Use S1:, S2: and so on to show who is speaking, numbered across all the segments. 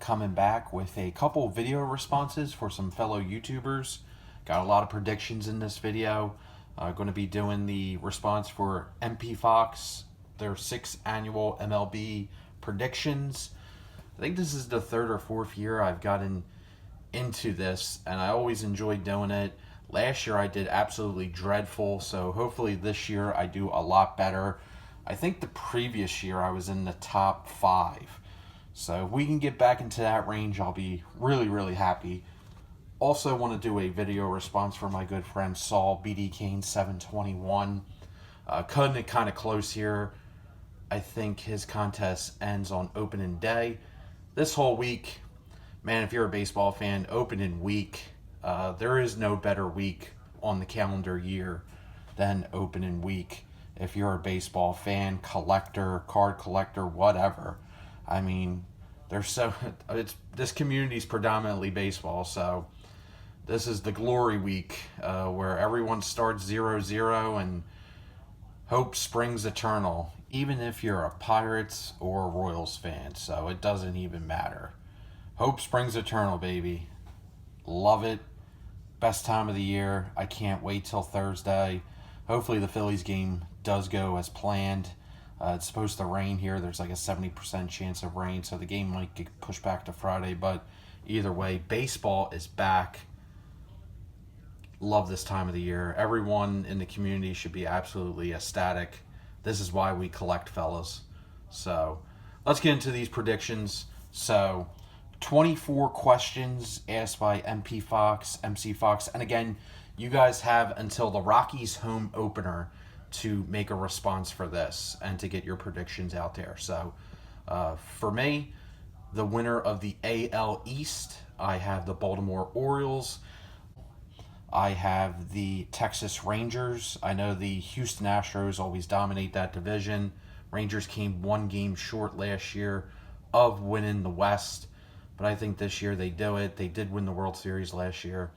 S1: coming back with a couple video responses for some fellow YouTubers. Got a lot of predictions in this video. Going to be doing the response for MP Fox, their 6th annual MLB predictions. I think this is the 3rd or 4th year I've gotten into this, and I always enjoyed doing it. Last year I did absolutely dreadful, so hopefully this year I do a lot better. I think the previous year I was in the top 5. So if we can get back into that range, I'll be really, really happy. Also want to do a video response for my good friend Saul, BD Kane 721. Cutting it kind of close here. I think his contest ends on opening day. This whole week, man, if you're a baseball fan, opening week, there is no better week on the calendar year than opening week. If you're a baseball fan, collector, card collector, whatever. I mean, this community is predominantly baseball, so this is the glory week where everyone starts 0-0 and hope springs eternal, even if you're a Pirates or a Royals fan, so it doesn't even matter. Hope springs eternal, baby. Love it. Best time of the year. I can't wait till Thursday. Hopefully the Phillies game does go as planned. It's supposed to rain here. There's like a 70% chance of rain, so the game might get pushed back to Friday. But either way, baseball is back. Love this time of the year. Everyone in the community should be absolutely ecstatic. This is why we collect, fellas. So let's get into these predictions. So 24 questions asked by MP Fox, MC Fox. And again, you guys have until the Rockies home opener to make a response for this and to get your predictions out there. So for me, the winner of the AL East, I have the Baltimore Orioles. I have the Texas Rangers. I know the Houston Astros always dominate that division. Rangers came 1 game short last year of winning the West, but I think this year they do it. They did win the World Series last year.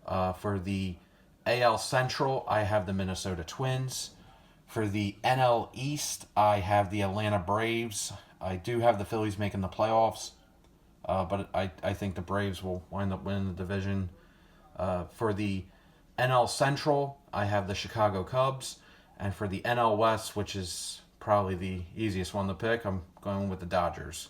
S1: For the AL Central, I have the Minnesota Twins. For the NL East, I have the Atlanta Braves. I do have the Phillies making the playoffs, but I think the Braves will wind up winning the division. For the NL Central, I have the Chicago Cubs. And for the NL West, which is probably the easiest one to pick, I'm going with the Dodgers.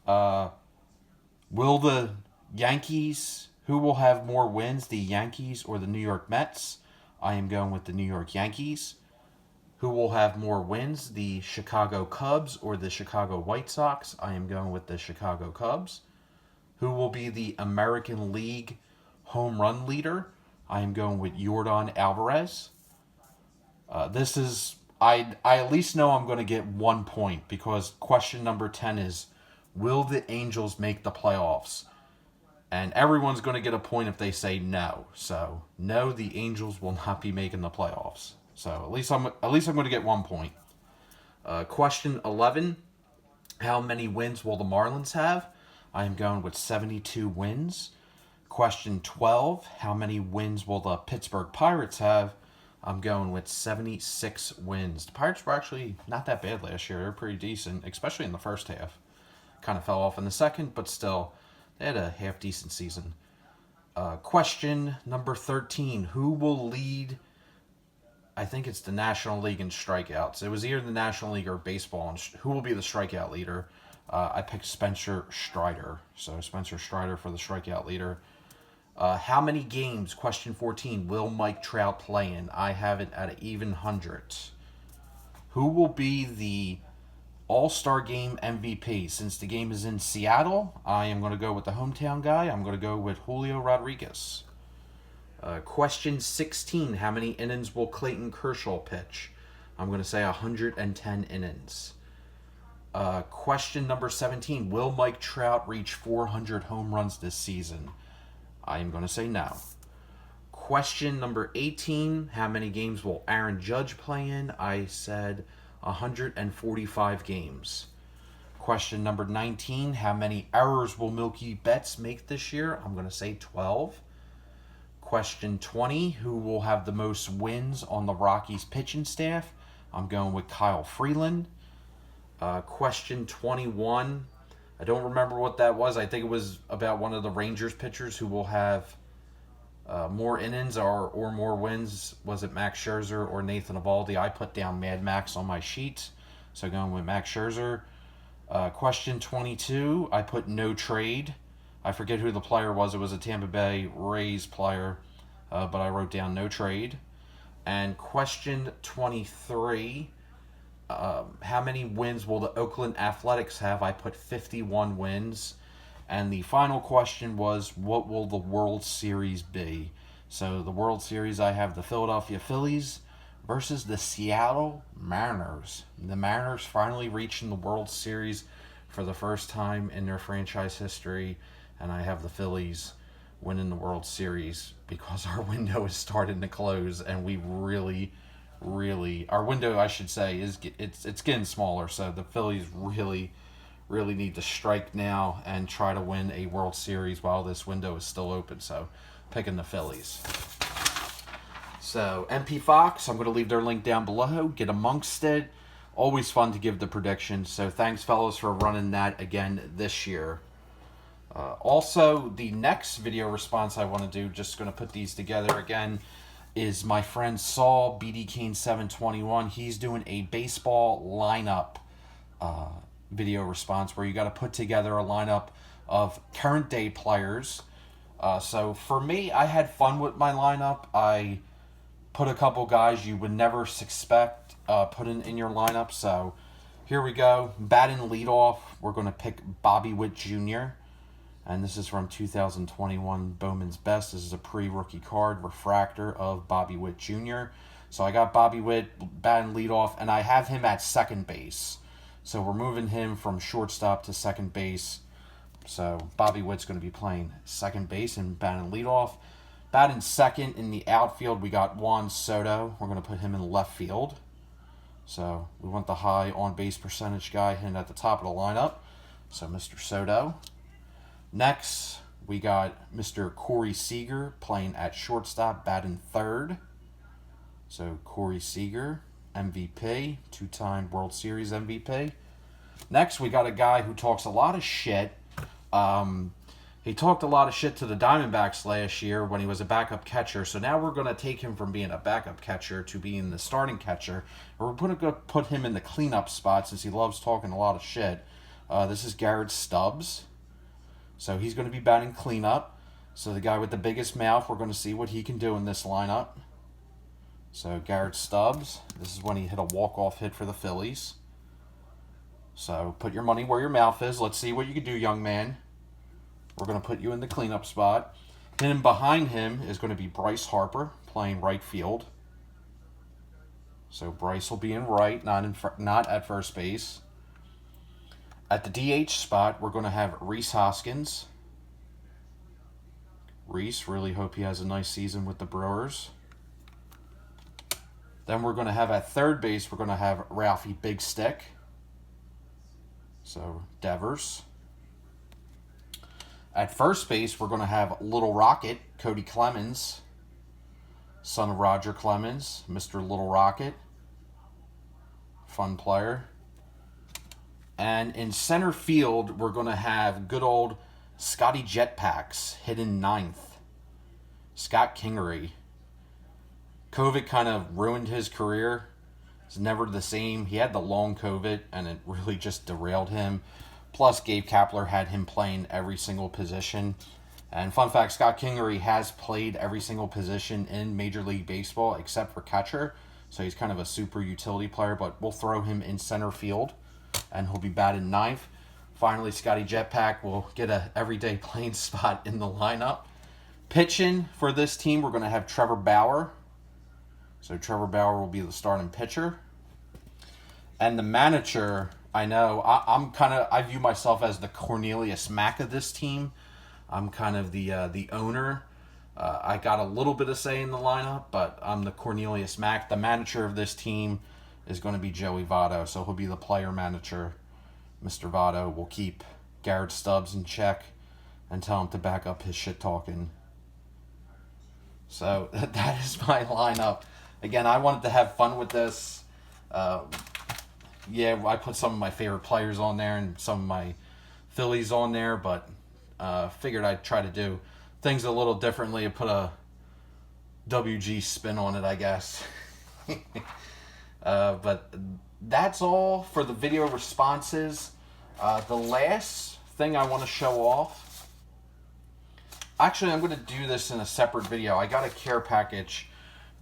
S1: Will the Yankees, who will have more wins, the Yankees or the New York Mets? I am going with the New York Yankees. Who will have more wins, the Chicago Cubs or the Chicago White Sox? I am going with the Chicago Cubs. Who will be the American League home run leader? I am going with Yordan Alvarez. I at least know I'm going to get 1 point because question number 10 is, will the Angels make the playoffs? And everyone's going to get a point if they say no. So, no, the Angels will not be making the playoffs. So, at least I'm going to get 1 point. Question 11, how many wins will the Marlins have? I am going with 72 wins. Question 12, how many wins will the Pittsburgh Pirates have? I'm going with 76 wins. The Pirates were actually not that bad last year. They were pretty decent, especially in the first half. Kind of fell off in the second, but still, they had a half-decent season. Question number 13, who will lead, I think it's the National League in strikeouts. It was either the National League or baseball. And who will be the strikeout leader? I picked Spencer Strider. So Spencer Strider for the strikeout leader. How many games, question 14, will Mike Trout play in? I have it at an even 100. Who will be the All-Star Game MVP? Since the game is in Seattle, I am going to go with the hometown guy. I'm going to go with Julio Rodriguez. Question 16, how many innings will Clayton Kershaw pitch? I'm going to say 110 innings. Question number 17, will Mike Trout reach 400 home runs this season? I am going to say no. Question number 18, how many games will Aaron Judge play in? I said 145 games. Question number 19, how many errors will Mookie Betts make this year? I'm going to say 12. Question 20, who will have the most wins on the Rockies pitching staff? I'm going with Kyle Freeland. Question 21, I don't remember what that was. I think it was about one of the Rangers pitchers who will have more innings or more wins. Was it Max Scherzer or Nathan Eovaldi? I put down Mad Max on my sheet, so going with Max Scherzer. Question 22, I put no trade. I forget who the player was. It was a Tampa Bay Rays player, but I wrote down no trade. And question 23, how many wins will the Oakland Athletics have? I put 51 wins. And the final question was, what will the World Series be? So the World Series, I have the Philadelphia Phillies versus the Seattle Mariners. The Mariners finally reaching the World Series for the first time in their franchise history. And I have the Phillies winning the World Series because our window is starting to close, and we really, our window, I should say, it's getting smaller. So the Phillies really need to strike now and try to win a World Series while this window is still open. So picking the Phillies. So MP Fox, I'm going to leave their link down below. Get amongst it. Always fun to give the predictions. So thanks, fellas, for running that again this year. Also, the next video response I want to do, just going to put these together again, is my friend Saul, BD Kane 721. He's doing a baseball lineup video response where you got to put together a lineup of current day players. So for me, I had fun with my lineup. I put a couple guys you would never expect putting in your lineup. So here we go. Batting leadoff, we're going to pick Bobby Witt Jr. And this is from 2021 Bowman's Best. This is a pre-rookie card, refractor of Bobby Witt Jr. So I got Bobby Witt batting leadoff, and I have him at second base. So we're moving him from shortstop to second base. So Bobby Witt's going to be playing second base and batting leadoff. Batting second in the outfield, we got Juan Soto. We're going to put him in left field. So we want the high on-base percentage guy hitting at the top of the lineup. So Mr. Soto. Next, we got Mr. Corey Seager playing at shortstop, batting third. So Corey Seager, MVP, two-time World Series MVP. Next, we got a guy who talks a lot of shit. He talked a lot of shit to the Diamondbacks last year when he was a backup catcher. So now we're going to take him from being a backup catcher to being the starting catcher. And we're going to put him in the cleanup spot since he loves talking a lot of shit. This is Garrett Stubbs. So he's going to be batting cleanup. So the guy with the biggest mouth, we're going to see what he can do in this lineup. So Garrett Stubbs, this is when he hit a walk-off hit for the Phillies. So put your money where your mouth is. Let's see what you can do, young man. We're going to put you in the cleanup spot. Then behind him is going to be Bryce Harper playing right field. So Bryce will be in right, not at first base. At the DH spot, we're going to have Rhys Hoskins. Rhys, really hope he has a nice season with the Brewers. Then we're going to have at third base, we're going to have Ralphie Big Stick. So Devers. At first base, we're going to have Little Rocket, Cody Clemens. Son of Roger Clemens, Mr. Little Rocket. Fun player. And in center field, we're going to have good old Scotty Jetpacks hitting ninth. Scott Kingery. COVID kind of ruined his career. It's never the same. He had the long COVID, and it really just derailed him. Plus, Gabe Kapler had him playing every single position. And fun fact, Scott Kingery has played every single position in Major League Baseball except for catcher. So he's kind of a super utility player, but we'll throw him in center field, and he'll be batting ninth. Finally, Scotty Jetpack will get a everyday playing spot in the lineup. Pitching for this team, we're going to have Trevor Bauer. So Trevor Bauer will be the starting pitcher. And the manager, I know, I view myself as the Cornelius Mack of this team. I'm kind of the owner. I got a little bit of say in the lineup, but I'm the Cornelius Mack. The manager of this team is going to be Joey Votto, so he'll be the player manager. Mr. Votto will keep Garrett Stubbs in check and tell him to back up his shit talking. So that is my lineup. Again, I wanted to have fun with this. Yeah, I put some of my favorite players on there and some of my Phillies on there, but figured I'd try to do things a little differently and put a WG spin on it, I guess. But that's all for the video responses. The last thing I want to show off, actually I'm going to do this in a separate video. I got a care package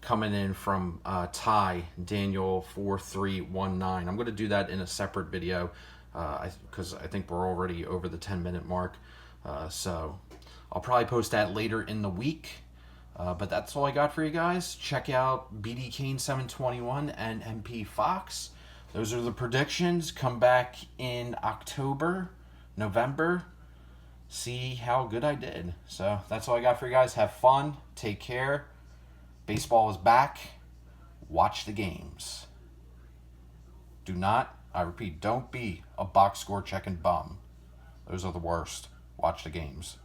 S1: coming in from Ty Daniel 4319. I'm going to do that in a separate video because I think we're already over the 10-minute mark. So I'll probably post that later in the week. But that's all I got for you guys. Check out BD Kane 721 and MP Fox. Those are the predictions. Come back in October, November. See how good I did. So that's all I got for you guys. Have fun. Take care. Baseball is back. Watch the games. Do not, I repeat, don't be a box score checking bum. Those are the worst. Watch the games.